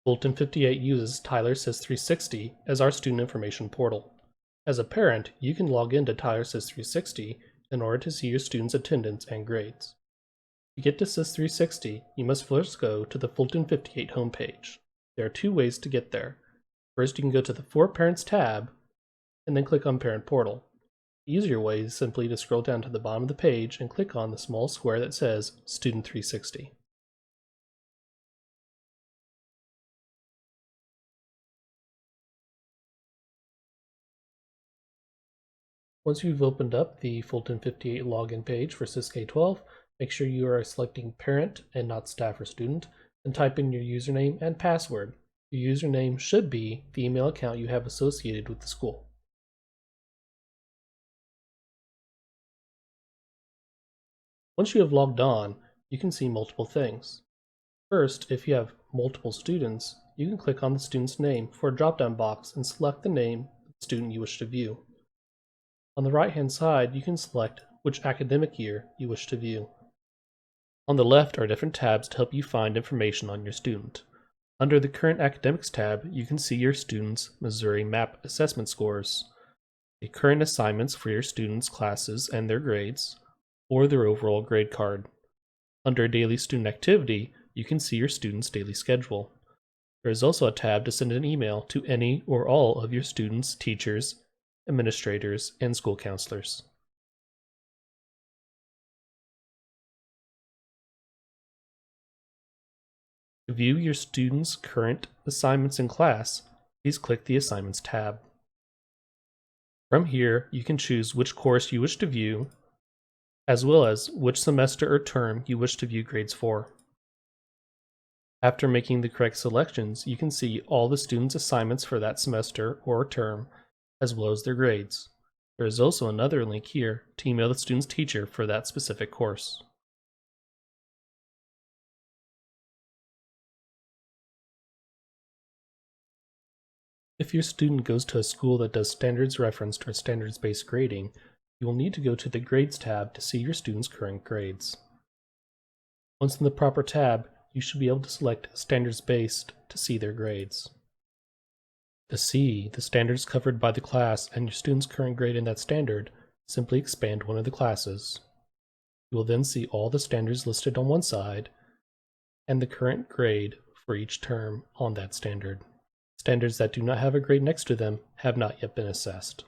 Fulton 58 uses Tyler SiS 360 as our student information portal. As a parent, you can log into Tyler SiS 360 in order to see your students' attendance and grades. To get to SiS 360, you must first go to the Fulton 58 homepage. There are two ways to get there. First, you can go to the For Parents tab and then click on Parent Portal. The easier way is simply to scroll down to the bottom of the page and click on the small square that says Student 360. Once you've opened up the Fulton 58 login page for SiS K-12, make sure you are selecting parent and not staff or student, and type in your username and password. Your username should be the email account you have associated with the school. Once you have logged on, you can see multiple things. First, if you have multiple students, you can click on the student's name for a drop-down box and select the name of the student you wish to view. On the right-hand side, you can select which academic year you wish to view. On the left are different tabs to help you find information on your student. Under the Current Academics tab, you can see your students' Missouri MAP assessment scores, the current assignments for your students' classes and their grades, or their overall grade card. Under Daily Student Activity, you can see your students' daily schedule. There is also a tab to send an email to any or all of your students, teachers, administrators, and school counselors. To view your students' current assignments in class, please click the Assignments tab. From here, you can choose which course you wish to view, as well as which semester or term you wish to view grades for. After making the correct selections, you can see all the students' assignments for that semester or term, as well as their grades. There is also another link here to email the student's teacher for that specific course. If your student goes to a school that does standards referenced or standards-based grading, you will need to go to the Grades tab to see your students' current grades. Once in the proper tab, you should be able to select Standards-based to see their grades. To see the standards covered by the class and your student's current grade in that standard, simply expand one of the classes. You will then see all the standards listed on one side and the current grade for each term on that standard. Standards that do not have a grade next to them have not yet been assessed.